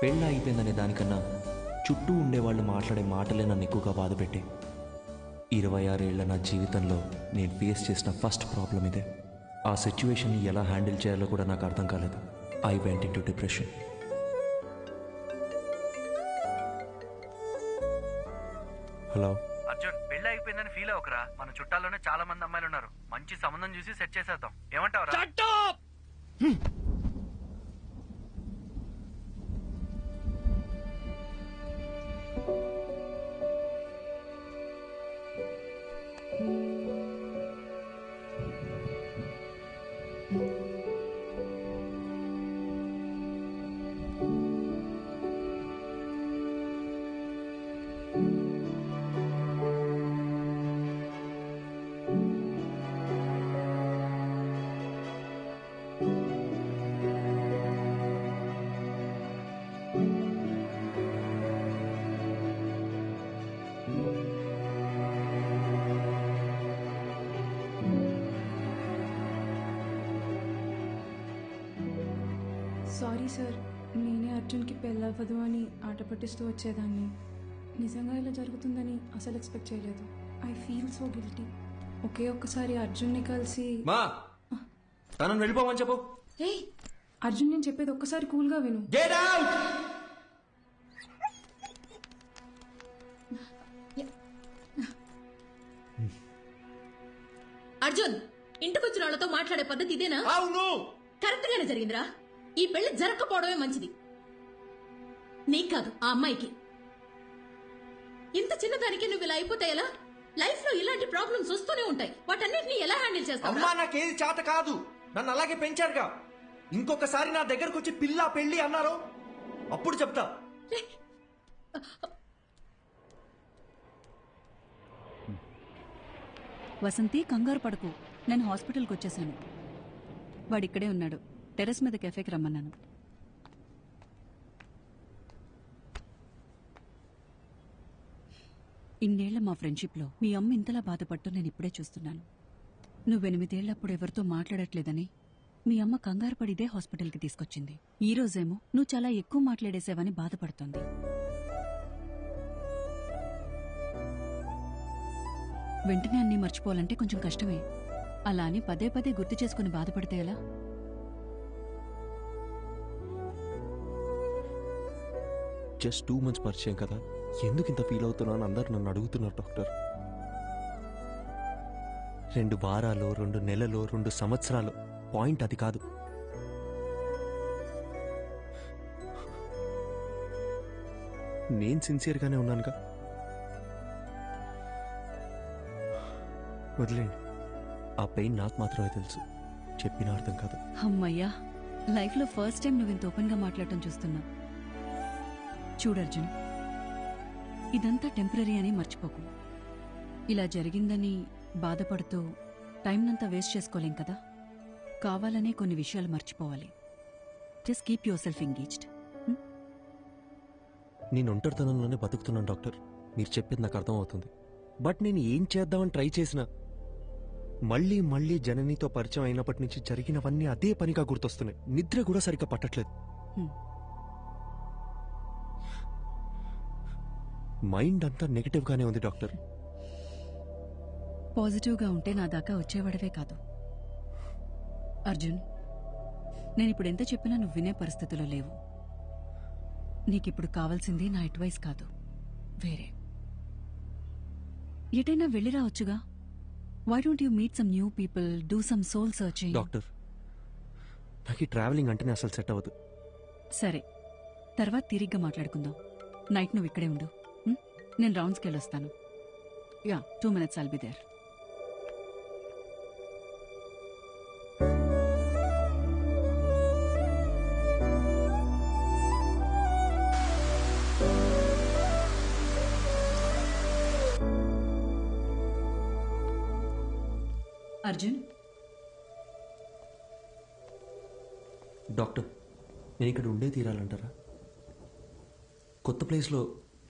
పెళ్ళి అయిపోయిందనే దానికన్నా చుట్టూ ఉండేవాళ్ళు మాట్లాడే మాటలే నన్ను ఎక్కువగా బాధపెట్టే. 26 ఏళ్ల నా జీవితంలో నేను ఫేస్ చేసిన ఫస్ట్ ప్రాబ్లం ఇదే. ఆ సిచ్యువేషన్ని ఎలా హ్యాండిల్ చేయాలో కూడా నాకు అర్థం కాలేదు. I went in to depression. Hello Arjun, పెళ్లి అయిపోయిందని ఫీల్ అవ్వకరా. మన చుట్టాల్లోనే చాలా మంది అమ్మాయిలు ఉన్నారు. మంచి సంబంధం చూసి సెట్ చేసేద్దాం. ఏమంటావురా? సారీ సార్, నేనే అర్జున్కి పెళ్ళవ్వదు అని ఆట పట్టిస్తూ వచ్చేదాన్ని. నిజంగా ఇలా జరుగుతుందని అసలు ఎక్స్పెక్ట్ చేయలేదు. I feel so guilty. ఒకే ఒక్కసారి అర్జున్ని కలిసి మా తనను వెళ్ళిపోమని చెప్పు. అర్జున్, నేను చెప్పేది ఒక్కసారి కూల్గా విను. Get out. అర్జున్, ఇంటికొచ్చిన వాళ్ళతో మాట్లాడే పద్ధతి ఇదేనా? అవును, కరెక్ట్ గానే జరిగిందిరా. ఈ పెళ్లి జరగకపోవడమే మంచిది. నీకు కాదు, ఆ అమ్మాయికి. ఇంత చిన్నదానికి నువ్వు ఇలా అయిపోతే ఎలా? లైఫ్ లో ఇలాంటి ప్రాబ్లమ్స్ వస్తూనే ఉంటాయి. వాటన్నిటిని ఎలా హ్యాండిల్ చేస్తావు? అమ్మా, నాకేది చేత కాదు. నన్ను అలాగే పెంచారుగా. ఇంకొకసారి నా దగ్గరకు వచ్చి పిల్ల పెళ్లి అన్నారు, అప్పుడు చెప్తా. వసంతి, కంగారు పడకు. నేను హాస్పిటల్కి వచ్చేసాను. వాడిక్కడే ఉన్నాడు. టెర్రస్ మీద కెఫేకి రమ్మన్నాను. ఇన్నేళ్ల మా ఫ్రెండ్షిప్లో మీ అమ్మ ఇంతలా బాధపట్టు నేను ఇప్పుడే చూస్తున్నాను. నువ్వు 8 ఏళ్లప్పుడు ఎవరితో మాట్లాడట్లేదని మీ అమ్మ కంగారు పడిదే హాస్పిటల్కి తీసుకొచ్చింది. ఈ రోజేమో నువ్వు చాలా ఎక్కువ మాట్లాడేసావని బాధపడుతోంది. వెంటనే అన్నీ మర్చిపోవాలంటే కొంచెం కష్టమే. అలా అని పదే పదే గుర్తు చేసుకుని బాధపడితే ఎలా? జస్ట్ 2 months పరిచయం కదా, ఎందుకు ఇంత ఫీల్ అవుతున్నాను అందరు నన్ను అడుగుతున్నారు డాక్టర్. 2 వారాలు, 2 నెలలు, 2 సంవత్సరాలు, పాయింట్ అది కాదు. నేను సిన్సియర్గానే ఉన్నానుగా. వదిలేండి, ఆ పెయిన్ నాకు మాత్రమే తెలుసు, చెప్పిన అర్థం కాదు. అమ్మయ్యా, లైఫ్లో ఫస్ట్ టైం నువ్వు ఇంత ఓపెన్గా మాట్లాడటం చూస్తున్నా. చూడర్జున్, ఇదంతా టెంపరీ అని మర్చిపోకు. ఇలా జరిగిందని బాధపడుతూ టైంనంతా వేస్ట్ చేసుకోలేం కదా. కావాలనే కొన్ని విషయాలు మర్చిపోవాలి. Just keep your self engaged. నేను ఒంటరితనంలోనే బతుకుతున్నాను డాక్టర్. మీరు చెప్పేది నాకు అర్థం అవుతుంది. బట్ నేను ఏం చేద్దామని ట్రై చేసినా మళ్ళీ మళ్ళీ జననితో పరిచయం అయినప్పటి నుంచి జరిగినవన్నీ అదే పనిగా గుర్తొస్తున్నాయి. నిద్ర కూడా సరిగ్గా పట్టట్లేదు. మైండ్ అంతా నెగటివ్ గానే ఉంది డాక్టర్. పాజిటివ్గా ఉంటే నా దాకా వచ్చేవాడవే కాదు. అర్జున్, నేనిప్పుడు ఎంత చెప్పినా నువ్వు వినే పరిస్థితిలో లేవు. నీకిప్పుడు కావాల్సింది నా అడ్వైస్ కాదు, వేరే. ఎటైనా వెళ్ళి రావచ్చుగా. Why don't you meet some new people, do some soul searching? Doctor, నాకు ఈ ట్రావెలింగ్ అంటేనే అసలు సెట్ అవ్వదు. సరే, తర్వాత తీరిగ్గా మాట్లాడుకుందాం. నైట్ నువ్వు ఇక్కడే ఉండు. నేను రౌండ్స్కి వెళ్ళొస్తాను. Yeah, 2 minutes I'll be there. Arjun, doctor, నేను ఇక్కడ ఉండే తీరాలంటారా? కొత్త ప్లేస్లో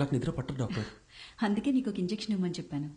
నాకు నిద్ర పట్టదు డాక్టర్. అందుకే నీకు ఒక ఇంజెక్షన్ ఇవ్వమని చెప్పాను.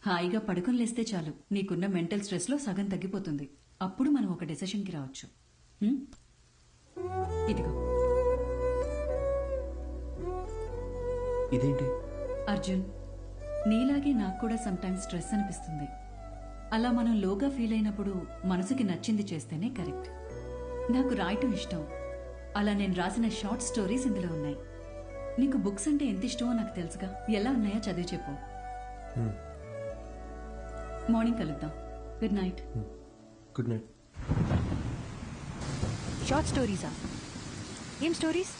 హాయిగా పడుకొని లేస్తే చాలు, నీకున్న మెంటల్ స్ట్రెస్లో సగం తగ్గిపోతుంది. అప్పుడు మనం ఒక డెసిషన్కి రావచ్చు. ఇదిగో. ఇదేంటి? అర్జున్, నీలాగే నాకు కూడా సమ్టైమ్స్ స్ట్రెస్ అనిపిస్తుంది. అలా మనం లోగా ఫీల్ అయినప్పుడు మనసుకి నచ్చింది చేస్తేనే కరెక్ట్. నాకు రాయటం ఇష్టం. అలా నేను రాసిన షార్ట్ స్టోరీస్ ఇందులో ఉన్నాయి. నీకు బుక్స్ అంటే ఎంత ఇష్టమో నాకు తెలుసుగా. ఎలా ఉన్నాయో చదివి చెప్పు. మార్నింగ్ కలుద్దాం. Good night. Good night. Short స్టోరీసా? ఏం స్టోరీస్?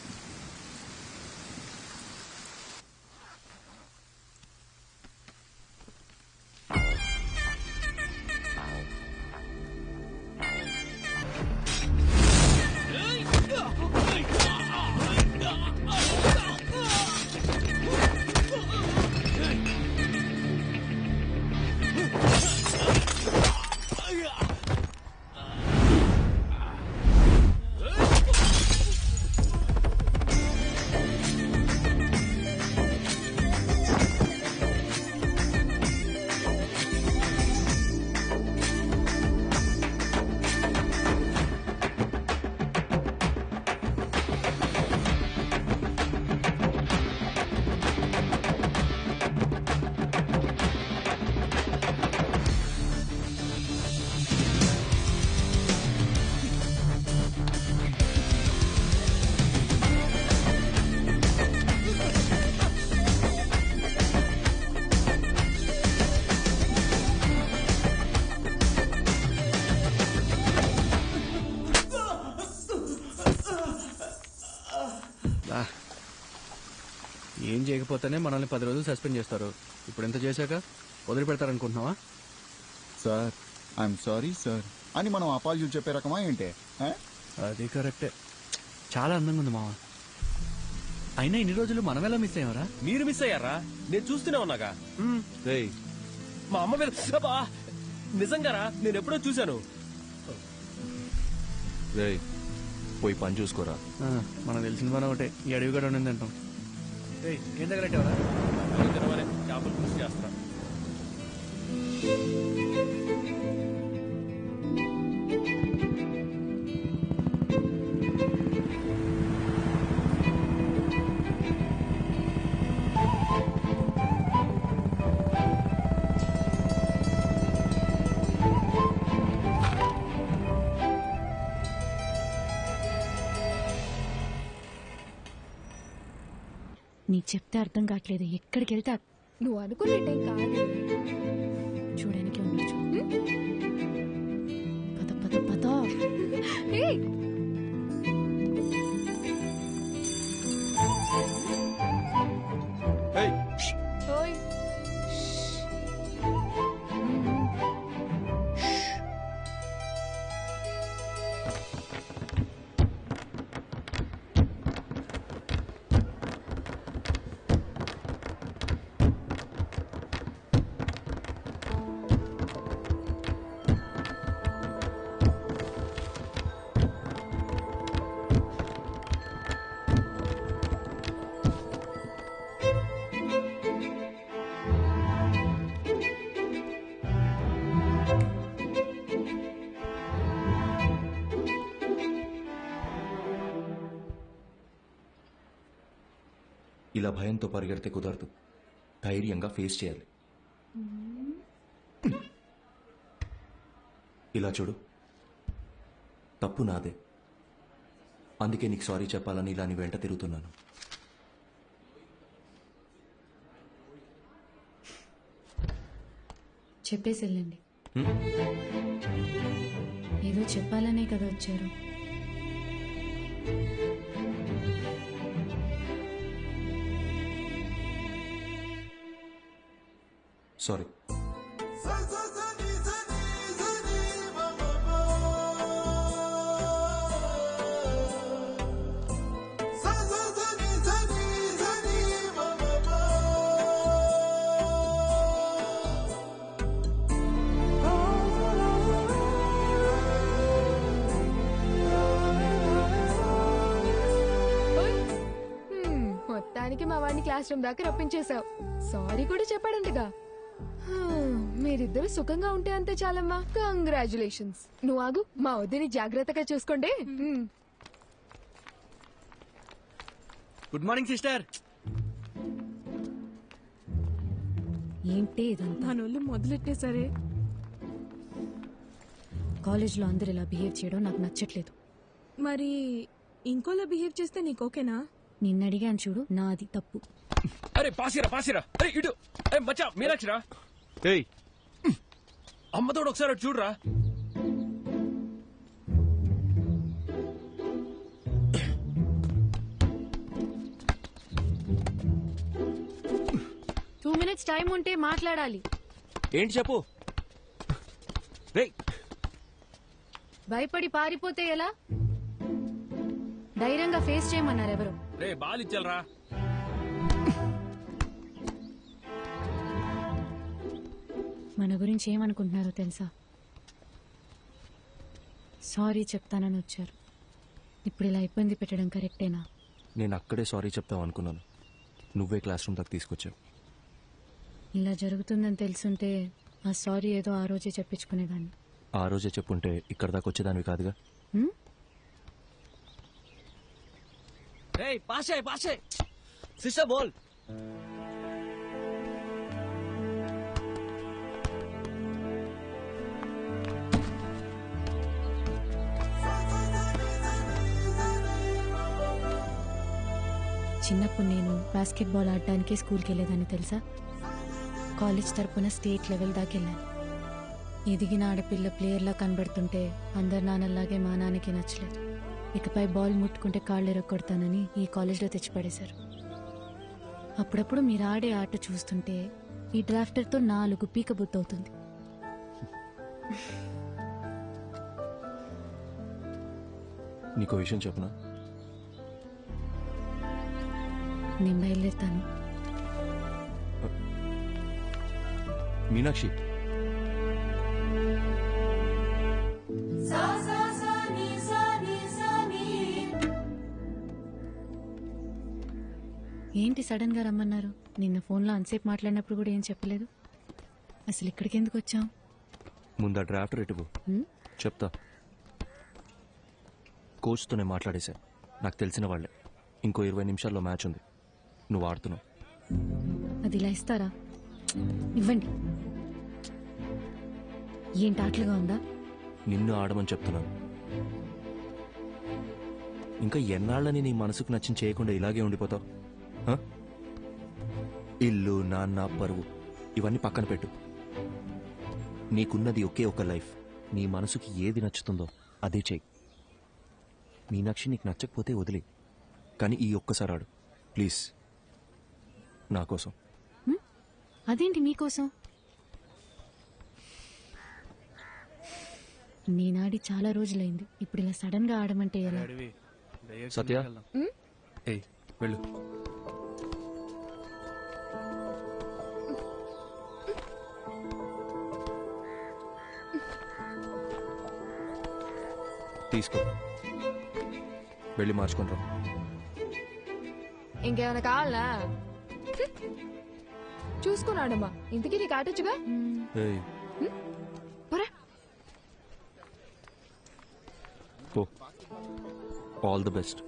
ఏం చేయకపోతేనే మనల్ని 10 రోజులు సస్పెండ్ చేస్తారు. ఇప్పుడు ఎంత చేశాక వదిలిపెడతారనుకుంటున్నావా? సార్ ఐఎమ్ సారీ సార్ అని మనం అపాలజీలు చెప్పే రకమా ఏంటే? అది కరెక్టే. చాలా అందంగా ఉంది మావా. అయినా ఇన్ని రోజులు మనం ఎలా మిస్ అయ్యామరా? మీరు మిస్ అయ్యారా? నేను చూస్తూనే ఉన్నాగా. రేయ్, మా అమ్మ మీద అబ్బా! నిజంగారా? నేను ఎప్పుడో చూశాను. రేయ్, పోయి పని చూసుకోరా. మనకు తెలిసిన పని ఒకటే, ఈ అడవి కూడా ఉండింది అంటాం. ఏం తగలెట్టావరా? తినమనే చేపలు పులుసు చేస్తా. నీకు చెప్తే అర్థం కావట్లేదు. ఎక్కడికి వెళ్తా నువ్వు అనుకునేటేం కాదు. చూడడానికి ఉండొచ్చు. పద పద పద. ఏయ్, ఓయ్. ఇలా భయంతో పరిగెడితే కుదరదు. ధైర్యంగా ఫేస్ చేయాలి. ఇలా చూడు, తప్పు నాదే. అందుకే నీకు సారీ చెప్పాలని ఇలా నీ వెంట తిరుగుతున్నాను. చెప్పేసి వెళ్ళండి. ఏదో చెప్పాలనే కదా వచ్చారు. సారీ. మొత్తానికి మా వాడిని క్లాస్ రూమ్ దాకా రప్పించేశావు. సారీ కూడా చెప్పాడంటగా. మీరిద్దరు సుఖంగా ఉంటే అంతే చాలమ్మా. కంగ్రాచులేషన్స్. నువ్వు ఆగు, మా వద్దని జాగ్రత్తగా చూసుకోండి. Good morning sister. ఏంటి ఇదంతా? దానివల్ల మొదలెట్టే సరే. కాలేజ్లో అందరు ఇలా బిహేవ్ చేయడం నాకు నచ్చట్లేదు. మరి ఇంకోలా బిహేవ్ చేస్తే నీకు ఓకేనా? నిన్ను అడిగాను చూడు, నాది తప్పు. అరే పాసిరా అరే ఇటు మచ్చా మీనాక్షిరా ఏయ్ అమ్మతోడు ఒకసారి అటు చూడరా. టూ మినిట్స్ టైం ఉంటే మాట్లాడాలి. ఏంటి చెప్పు. రే భయపడి పారిపోతే ఎలా? ధైర్యంగా ఫేస్ చేయమన్నారు ఎవరు. రే బాల్ ఇచ్చాలరా. మన గురించి ఏమనుకుంటున్నారో తెలుసా? సారీ చెప్తానని వచ్చారు. ఇప్పుడు ఇలా ఇబ్బంది పెట్టడం కరెక్టేనా? నేను అక్కడే సారీ చెప్తావు అనుకున్నాను. నువ్వే క్లాస్ రూమ్ దాకా తీసుకొచ్చావు. ఇలా జరుగుతుందని తెలుసుంటే ఆ సారీ ఏదో ఆ రోజే చెప్పించుకునేదాన్ని. ఆ రోజే చెప్పుంటే ఇక్కడ దాకా వచ్చేదానివి కాదుగా. హ్మ్? రేయ్ పాసే సిస్టర్ బోల్. చిన్నప్పుడు నేను బాస్కెట్బాల్ ఆడడానికి స్కూల్కి వెళ్ళేదాన్ని తెలుసా? కాలేజ్ తరపున స్టేట్ లెవెల్ దాకా వెళ్ళాను. ఎదిగిన ఆడపిల్ల ప్లేయర్లా కనబడుతుంటే అందరు నాన్నలాగే మా నాన్నకి నచ్చలేదు. ఇకపై బాల్ ముట్టుకుంటే కాళ్ళు ఎరగొడతానని ఈ కాలేజ్లో తెచ్చిపడేశారు. అప్పుడప్పుడు మీరు ఆడే ఆట చూస్తుంటే ఈ డ్రాఫ్టర్తో 4 పీక బుద్ధవుతుంది. నీకో విషయం చెప్పనా? నేను బయలుదేరుతాను. మీనాక్షి ఏంటి సడన్ గా రమ్మన్నారు? నిన్న ఫోన్లో అంతసేపు మాట్లాడినప్పుడు కూడా ఏం చెప్పలేదు. అసలు ఇక్కడికి ఎందుకు వచ్చాం? ముందు ఆ డ్రాఫ్ట్ రేటువు చెప్తా. కోచ్తోనే మాట్లాడేశా. నాకు తెలిసిన వాళ్ళే. ఇంకో 20 నిమిషాల్లో మ్యాచ్ ఉంది. నువ్వు ఆడుతున్నావు. అది ఇలా ఇస్తారా? ఇవ్వండి. ఏంటి ఆటలుగా ఉందా? నిన్ను ఆడమని చెప్తున్నాను. ఇంకా ఎన్నాళ్ళని నీ మనసుకు నచ్చిన చేయకుండా ఇలాగే ఉండిపోతావు? హ? ఇల్లు, నాన్న, పరువు ఇవన్నీ పక్కన పెట్టు. నీకున్నది ఒకే ఒక లైఫ్. నీ మనసుకి ఏది నచ్చుతుందో అదే చెయ్యి. మీనాక్షి నీకు నచ్చకపోతే వదిలే, కానీ ఈ ఒక్కసారి ఆడు ప్లీజ్, నా కోసం. అదేంటి మీకోసం? నేనాడి చాలా రోజులైంది. ఇప్పుడు ఇలా సడన్ గా ఆడమంటే ఎలా? సత్య ఏయ్ వెళ్ళు. తీసుకో, వెళ్ళి మార్చుకుంటాం. ఇంకేమైనా కావాలా? చూసుకున్నాడమ్మా. ఇంతకీ నీకు ఆటొచ్చుగా? ఏయ్, పోరా. పో. All the best.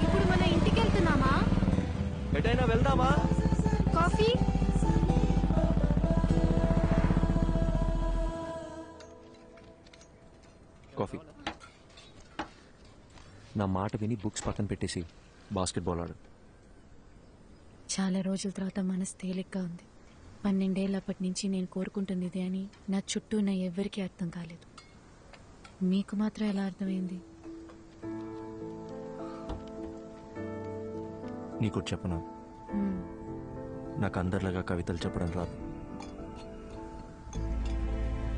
ఇప్పుడు మన ఇంటికి వెళ్తున్నామా? ఎటైనా వెళ్దామా? కాఫీ? కాఫీ. నా మాట విని బుక్స్ పక్కన పెట్టేసి బాస్కెట్బాల్ ఆడు. చాలా రోజుల తర్వాత మనసు తేలిగ్గా ఉంది. 12 ఏళ్ళప్పటి నుంచి నేను కోరుకుంటుంది ఇదే అని నా చుట్టూ ఉన్న ఎవ్వరికీ అర్థం కాలేదు. మీకు మాత్రం ఎలా అర్థమైంది? నీకు చెప్పనా, నాకు అందరిలాగా కవితలు చెప్పడం రాదు.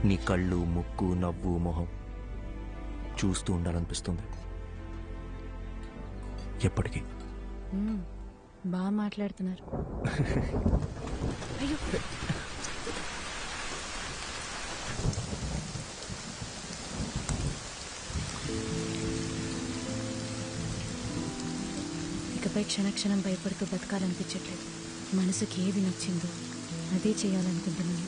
నీ కళ్ళు, ముక్కు, నవ్వు, మొహం చూస్తూ ఉండాలనిపిస్తుంది ఎప్పటికీ. బాగా మాట్లాడుతున్నారు. అయ్యో, ఇకపై క్షణక్షణం భయపడుతూ బతకాలనిపించట్లేదు. మనసుకి ఏది నచ్చిందో అదే చేయాలనుకుంటున్నాను.